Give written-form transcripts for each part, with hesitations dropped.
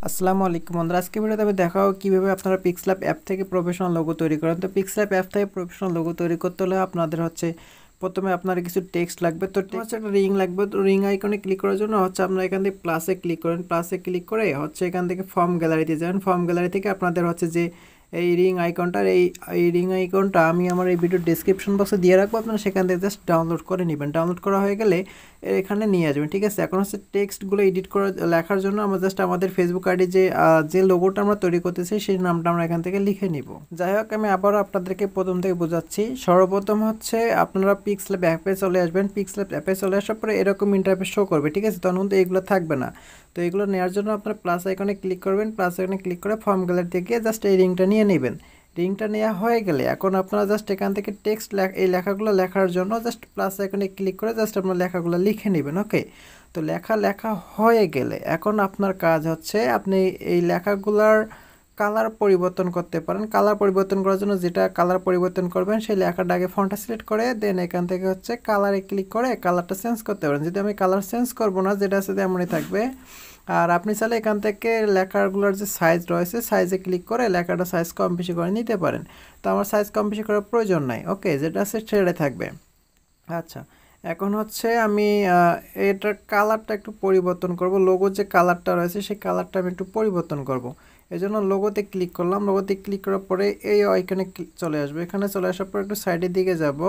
আসসালামু আলাইকুম বন্ধুরা, আজকে ভিডিওতে আমি দেখাবো কিভাবে আপনারা পিক্সেলল্যাব অ্যাপ থেকে প্রফেশনাল লোগো তৈরি করেন। তো পিক্সেলল্যাব অ্যাপ থেকে প্রফেশনাল লোগো তৈরি করতে হলে আপনাদের প্রথমে আপনার কিছু টেক্সট লাগবে। তো একটা রিং লাগবে। তো রিং আইকনে ক্লিক করার জন্য আপনারা এখান থেকে প্লাসে ক্লিক করেন। প্লাসে ক্লিক করে এখান থেকে ফর্ম গ্যালারিতে যাবেন। ফর্ম গ্যালারি থেকে আপনাদের যে এই রিং আইকনটার এই রিং আইকনটা আমি আমার এই ভিডিও ডেসক্রিপশন বক্সে দিয়ে রাখবো। আপনারা সেখান থেকে জাস্ট ডাউনলোড করে নেবেন। ডাউনলোড করা হয়ে গেলে এখানে নিয়ে আসবেন। ঠিক আছে, এখন টেক্সটগুলো এডিট করে লেখার জন্য আমরা জাস্ট আমাদের ফেসবুক আইডি যে লোগোটা আমরা তৈরি করতেছি সেই নামটা আমরা এখান থেকে লিখে নিব। যাই হোক, আমি আবারও আপনাদেরকে প্রথম থেকে বোঝাচ্ছি। সর্বপ্রথম আপনারা পিক্সেলল্যাব অ্যাপে চলে আসবেন। পিক্সেলল্যাব অ্যাপে চলে আসার পরে এরকম ইন্টারফেস শো করবে। ঠিক আছে, তখন কিন্তু এগুলো থাকবে না। তো এগুলো নেওয়ার জন্য আপনারা প্লাস আইকনে ক্লিক করবেন। প্লাস আইকনে ক্লিক করে ফর্ম গ্যালারি থেকে জাস্ট এই রিংটা নিয়ে নেবেন। রিংটা নেওয়া হয়ে গেলে এখন আপনারা জাস্ট এখান থেকে টেক্সট এই লেখাগুলো লেখার জন্য জাস্ট প্লাস আইকনে ক্লিক করে জাস্ট আপনার লেখাগুলো লিখে নেবেন। ওকে, তো লেখা হয়ে গেলে এখন আপনার কাজ আপনি এই লেখাগুলোর কালার পরিবর্তন করতে পারেন। কালার পরিবর্তন করার জন্য যেটা কালার পরিবর্তন করবেন সেই লেখাটা আগে ফন্টটা সিলেক্ট করে দেন এখান থেকে কালারে ক্লিক করে কালারটা চেঞ্জ করতে পারেন। যদি আমি কালার চেঞ্জ করব না, যেটা আছে তেমনই থাকবে। আর আপনি চাইলে এখান থেকে লেখাগুলোর যে সাইজ রয়েছে সাইজে ক্লিক করে লেখাটা সাইজ কম বেশি করে নিতে পারেন। তো আমার সাইজ কম বেশি করার প্রয়োজন নাই। ওকে, যেটা আছে সেটাই থাকবে। আচ্ছা, এখন আমি এটার কালারটা একটু পরিবর্তন করব। লোগোর যে কালারটা রয়েছে সেই কালারটা আমি একটু পরিবর্তন করব। এই জন্য লোগোতে ক্লিক করলাম। লোগোতে ক্লিক করার পরে এই আইকনে চলে আসবে। এখানে চলে আসার পর একটু সাইডের দিকে যাব।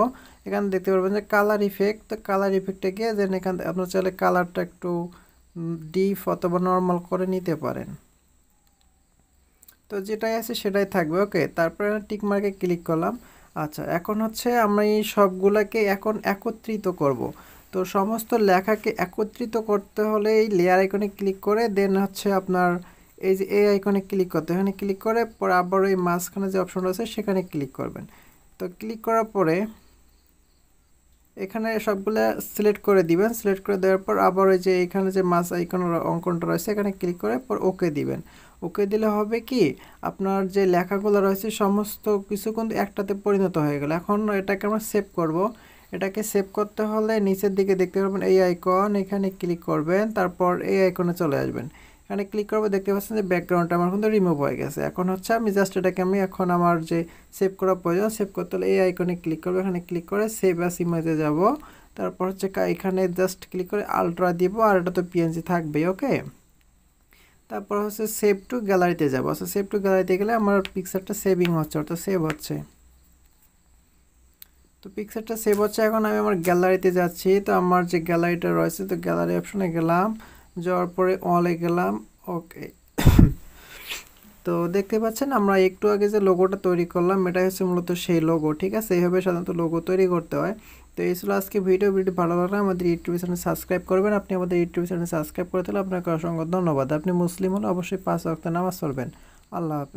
এখানে দেখতে পারবেন যে কালার ইফেক্ট। তো কালার ইফেক্টে গিয়ে দেন এখান থেকে আপনার চাইলে কালারটা একটু ডিপ অথবা নর্মাল করে নিতে পারেন। তো যেটাই আছে সেটাই থাকবে। ওকে, তারপরে টিক মার্কে ক্লিক করলাম। আচ্ছা, এখন আমরা এই সবগুলোকে এখন একত্রিত করব। তো সমস্ত লেখাকে একত্রিত করতে হলে এই লেয়ার আইকনে ক্লিক করে দেন আপনার এই যে এই আইকনে ক্লিক করতে, এখানে ক্লিক করে পরে আবার এই মাঝখানে যে অপশন আছে সেখানে ক্লিক করবেন। তো ক্লিক করার পরে এখানে সবগুলো সিলেক্ট করে দিবেন। সিলেক্ট করে দেওয়ার পর আবার ওই যে এখানে যে মাছ আইকনের অঙ্কনটা রয়েছে এখানে ক্লিক করে পর ওকে দিবেন। ওকে দিলে হবে কি, আপনার যে লেখাগুলো রয়েছে সমস্ত কিছু কিন্তু একটাতে পরিণত হয়ে গেল। এখন এটাকে আমরা সেভ করব। এটাকে সেভ করতে হলে নিচের দিকে দেখতে পারবেন এই আইকন, এখানে ক্লিক করবেন। তারপর এই আইকনে চলে আসবেন। এখানে ক্লিক করবো, দেখতে পাচ্ছেন যে ব্যাকগ্রাউন্ডটা আমার কিন্তু রিমুভ হয়ে গেছে। এখন আমি জাস্ট এটাকে এখন আমার যে সেভ করা প্রয়োজন, সেভ করতে হলে এই আইকনে ক্লিক করবো। এখানে ক্লিক করে সেভ অ্যাস ইমেজে যাব। তারপর এখানে জাস্ট ক্লিক করে আলট্রা দিব। আর এটা তো পিএনজি থাকবেই। ওকে, তারপর সেভ টু গ্যালারিতে যাবো। সেভ টু গ্যালারিতে গেলে আমার পিকচারটা সেভিং হচ্ছে, অর্থাৎ সেভ হচ্ছে। তো পিকচারটা সেভ হচ্ছে। এখন আমি আমার গ্যালারিতে যাচ্ছি। তো আমার যে গ্যালারিটা রয়েছে, তো গ্যালারি অপশনে গেলাম, যাওয়ার পরে অলে গেলাম। ওকে, তো দেখতে পাচ্ছেন আমরা একটু আগে যে লোগোটা তৈরি করলাম এটা মূলত সেই লোগো। ঠিক আছে, এইভাবে সাধারণত লোগো তৈরি করতে হয়। তো এই ছিল আজকে ভিডিও ভালো লাগলে আমাদের ইউটিউব চ্যানেল সাবস্ক্রাইব করবেন। আপনি আমাদের ইউটিউব চ্যানেল সাবস্ক্রাইব করে দিলে আপনাকে অসংখ্য ধন্যবাদ। আপনি মুসলিম হলে অবশ্যই 5 ওয়াক্ত নামাজ পড়বেন। আল্লাহ হাফেজ।